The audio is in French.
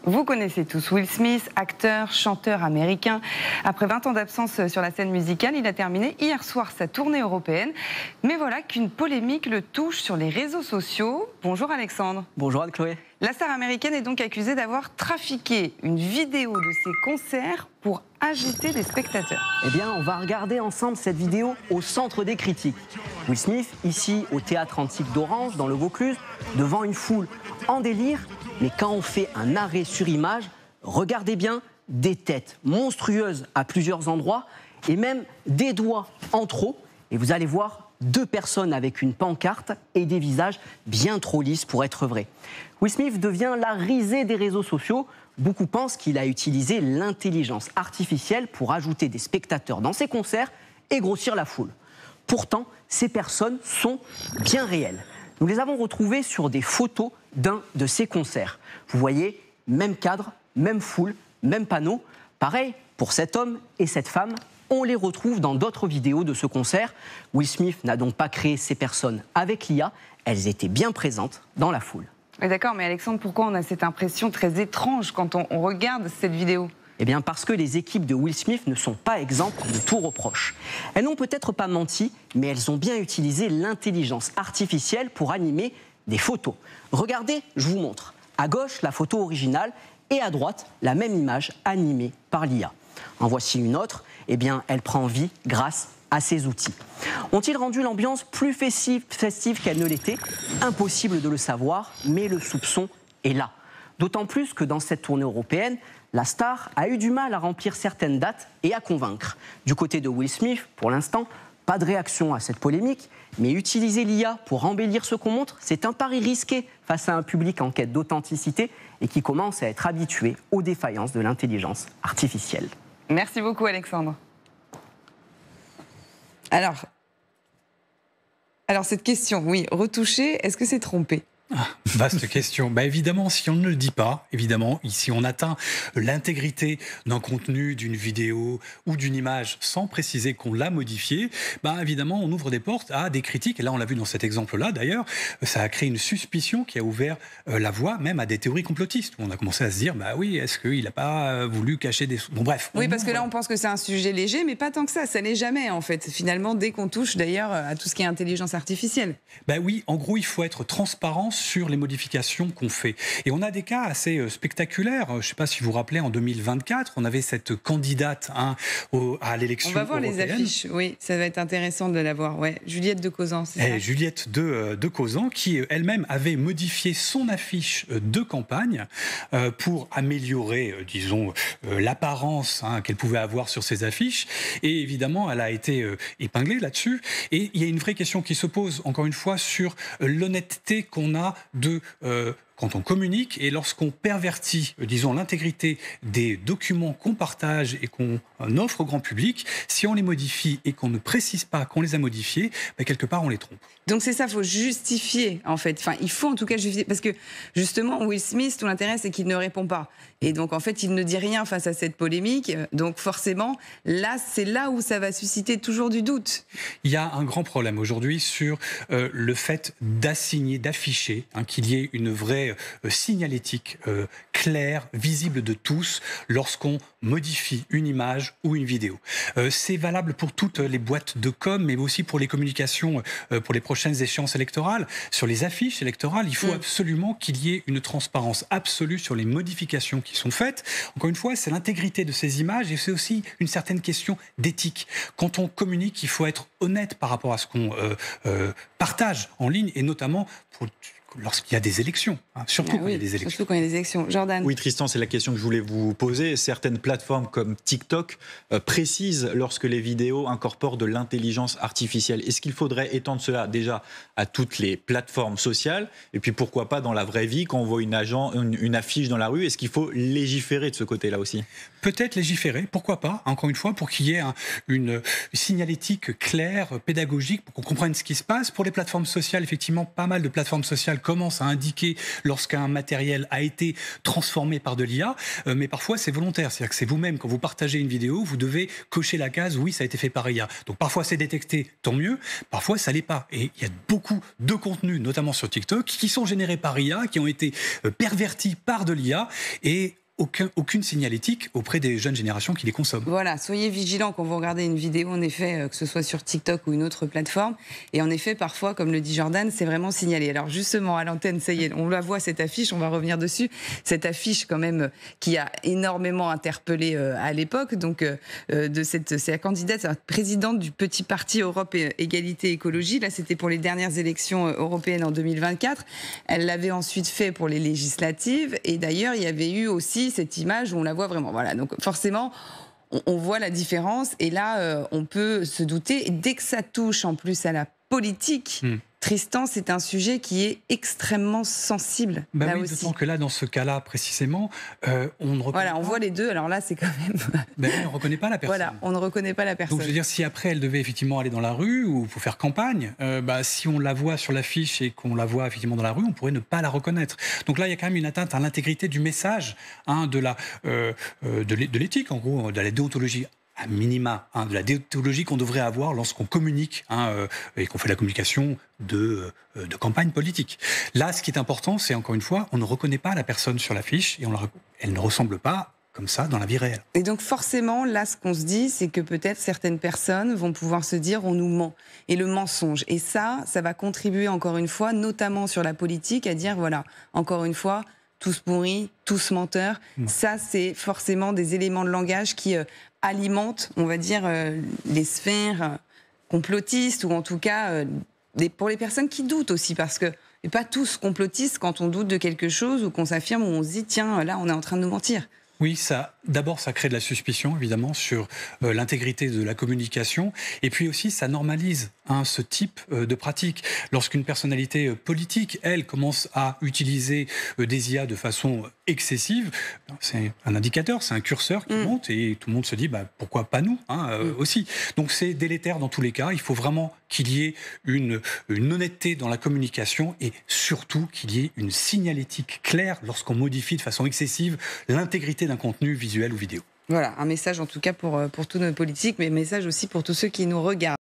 Vous connaissez tous Will Smith, acteur, chanteur américain. Après 20 ans d'absence sur la scène musicale, il a terminé hier soir sa tournée européenne. Mais voilà qu'une polémique le touche sur les réseaux sociaux. Bonjour Alexandre. Bonjour Anne-Chloé. La star américaine est donc accusée d'avoir trafiqué une vidéo de ses concerts pour agiter des spectateurs. Eh bien, on va regarder ensemble cette vidéo au centre des critiques. Will Smith, ici au Théâtre Antique d'Orange, dans le Vaucluse, devant une foule en délire. Mais quand on fait un arrêt sur image, regardez bien, des têtes monstrueuses à plusieurs endroits et même des doigts en trop. Et vous allez voir deux personnes avec une pancarte et des visages bien trop lisses pour être vrais. Will Smith devient la risée des réseaux sociaux. Beaucoup pensent qu'il a utilisé l'intelligence artificielle pour ajouter des spectateurs dans ses concerts et grossir la foule. Pourtant, ces personnes sont bien réelles. Nous les avons retrouvées sur des photos d'un de ces concerts. Vous voyez, même cadre, même foule, même panneau. Pareil pour cet homme et cette femme. On les retrouve dans d'autres vidéos de ce concert. Will Smith n'a donc pas créé ces personnes avec l'IA. Elles étaient bien présentes dans la foule. Oui, d'accord, mais Alexandre, pourquoi on a cette impression très étrange quand on regarde cette vidéo ? Eh bien parce que les équipes de Will Smith ne sont pas exemptes de tout reproche. Elles n'ont peut-être pas menti, mais elles ont bien utilisé l'intelligence artificielle pour animer des photos. Regardez, je vous montre. À gauche, la photo originale et à droite, la même image animée par l'IA. En voici une autre. Eh bien, elle prend vie grâce à ces outils. Ont-ils rendu l'ambiance plus festive qu'elle ne l'était? Impossible de le savoir, mais le soupçon est là. D'autant plus que dans cette tournée européenne, la star a eu du mal à remplir certaines dates et à convaincre. Du côté de Will Smith, pour l'instant, pas de réaction à cette polémique, mais utiliser l'IA pour embellir ce qu'on montre, c'est un pari risqué face à un public en quête d'authenticité et qui commence à être habitué aux défaillances de l'intelligence artificielle. Merci beaucoup Alexandre. Alors cette question, oui, retoucher, est-ce que c'est tromper ? Vaste question. Évidemment, si on ne le dit pas, évidemment, si on atteint l'intégrité d'un contenu, d'une vidéo ou d'une image sans préciser qu'on l'a modifié, évidemment, on ouvre des portes à des critiques. Et là, on l'a vu dans cet exemple-là, d'ailleurs, ça a créé une suspicion qui a ouvert la voie même à des théories complotistes. On a commencé à se dire, oui, est-ce qu'il n'a pas voulu cacher des... Bon, bref. Oui, parce que là, on pense que c'est un sujet léger, mais pas tant que ça l'est jamais, en fait. Finalement, dès qu'on touche, d'ailleurs, à tout ce qui est intelligence artificielle. Oui, en gros, il faut être transparent sur les modifications qu'on fait. Et on a des cas assez spectaculaires. Je ne sais pas si vous vous rappelez, en 2024, on avait cette candidate à l'élection européenne. On va voir les affiches, oui, ça va être intéressant de la voir. Ouais. Juliette de Cauzan, c'est ça ? Juliette de Cauzan, qui elle-même avait modifié son affiche de campagne pour améliorer, disons, l'apparence qu'elle pouvait avoir sur ses affiches. Et évidemment, elle a été épinglée là-dessus. Et il y a une vraie question qui se pose, encore une fois, sur l'honnêteté qu'on a quand on communique et lorsqu'on pervertit, disons, l'intégrité des documents qu'on partage et qu'on offre au grand public, si on les modifie et qu'on ne précise pas qu'on les a modifiés, quelque part on les trompe. Donc c'est ça, il faut justifier en fait. Enfin, il faut en tout cas justifier parce que justement Will Smith, tout l'intérêt c'est qu'il ne répond pas. Et donc en fait il ne dit rien face à cette polémique. Donc forcément, là c'est là où ça va susciter toujours du doute. Il y a un grand problème aujourd'hui sur le fait d'assigner, d'afficher qu'il y ait une vraie signalétique claire, visible de tous lorsqu'on modifie une image ou une vidéo. C'est valable pour toutes les boîtes de com, mais aussi pour les communications, pour les prochaines échéances électorales. Sur les affiches électorales, il faut absolument qu'il y ait une transparence absolue sur les modifications qui sont faites. Encore une fois, c'est l'intégrité de ces images et c'est aussi une certaine question d'éthique. Quand on communique, il faut être honnête par rapport à ce qu'on partage en ligne et notamment lorsqu'il y a des élections, surtout quand il y a des élections. Surtout quand il y a des élections. Jordan. Oui, Tristan, c'est la question que je voulais vous poser. Certaines plateformes comme TikTok précisent lorsque les vidéos incorporent de l'intelligence artificielle. Est-ce qu'il faudrait étendre cela déjà à toutes les plateformes sociales? Et puis pourquoi pas dans la vraie vie, quand on voit une affiche dans la rue, est-ce qu'il faut légiférer de ce côté-là aussi? Peut-être légiférer, pourquoi pas, encore une fois, pour qu'il y ait une signalétique claire, pédagogique, pour qu'on comprenne ce qui se passe. Pour les plateformes sociales, effectivement, pas mal de plateformes sociales commence à indiquer lorsqu'un matériel a été transformé par de l'IA, mais parfois c'est volontaire. C'est-à-dire que c'est vous-même, quand vous partagez une vidéo, vous devez cocher la case « oui, ça a été fait par IA ». Donc parfois c'est détecté, tant mieux, parfois ça l'est pas. Et il y a beaucoup de contenus, notamment sur TikTok, qui sont générés par IA, qui ont été pervertis par de l'IA, et aucune signalétique auprès des jeunes générations qui les consomment. Voilà, soyez vigilants quand vous regardez une vidéo, en effet, que ce soit sur TikTok ou une autre plateforme. Et en effet, parfois, comme le dit Jordan, c'est vraiment signalé. Alors justement, à l'antenne, ça y est, on la voit, cette affiche, on va revenir dessus. Cette affiche, quand même, qui a énormément interpellé à l'époque. Donc, c'est la candidate, c'est la présidente du petit parti Europe Égalité Écologie. Là, c'était pour les dernières élections européennes en 2024. Elle l'avait ensuite fait pour les législatives. Et d'ailleurs, il y avait eu aussi cette image où on la voit vraiment. Voilà, donc forcément, on voit la différence. Et là, on peut se douter. Et dès que ça touche en plus à la politique, Tristan, c'est un sujet qui est extrêmement sensible. Bah là oui, aussi. d'autant que là, dans ce cas-là précisément, on ne reconnaît Voilà, on pas. voit les deux. Alors là, c'est quand même. Ben oui, on ne reconnaît pas la personne. Voilà, on ne reconnaît pas la personne. Donc, je veux dire, si après elle devait effectivement aller dans la rue ou faut faire campagne, si on la voit sur l'affiche et qu'on la voit effectivement dans la rue, on pourrait ne pas la reconnaître. Donc là, il y a quand même une atteinte à l'intégrité du message, de l'éthique, en gros, de la déontologie à minima, de la déontologie qu'on devrait avoir lorsqu'on communique et qu'on fait la communication de campagne politique. Là, ce qui est important, c'est encore une fois, on ne reconnaît pas la personne sur l'affiche et elle ne ressemble pas comme ça dans la vie réelle. Et donc forcément, là, ce qu'on se dit, c'est que peut-être certaines personnes vont pouvoir se dire on nous ment. Et le mensonge. Et ça va contribuer encore une fois, notamment sur la politique, à dire voilà, encore une fois, tous pourris, tous menteurs. Ça, c'est forcément des éléments de langage qui alimentent, on va dire, les sphères complotistes, ou en tout cas pour les personnes qui doutent aussi, parce que et pas tous complotistes quand on doute de quelque chose ou qu'on s'affirme ou on se dit tiens, là, on est en train de nous mentir. Oui, d'abord, ça crée de la suspicion, évidemment, sur l'intégrité de la communication. Et puis aussi, ça normalise ce type de pratique. Lorsqu'une personnalité politique, elle, commence à utiliser des IA de façon excessive, c'est un indicateur, c'est un curseur qui monte et tout le monde se dit pourquoi pas nous aussi. Donc c'est délétère dans tous les cas. Il faut vraiment qu'il y ait une honnêteté dans la communication et surtout qu'il y ait une signalétique claire lorsqu'on modifie de façon excessive l'intégrité d'un contenu visuel ou vidéo. Voilà, un message en tout cas pour tous nos politiques, mais un message aussi pour tous ceux qui nous regardent.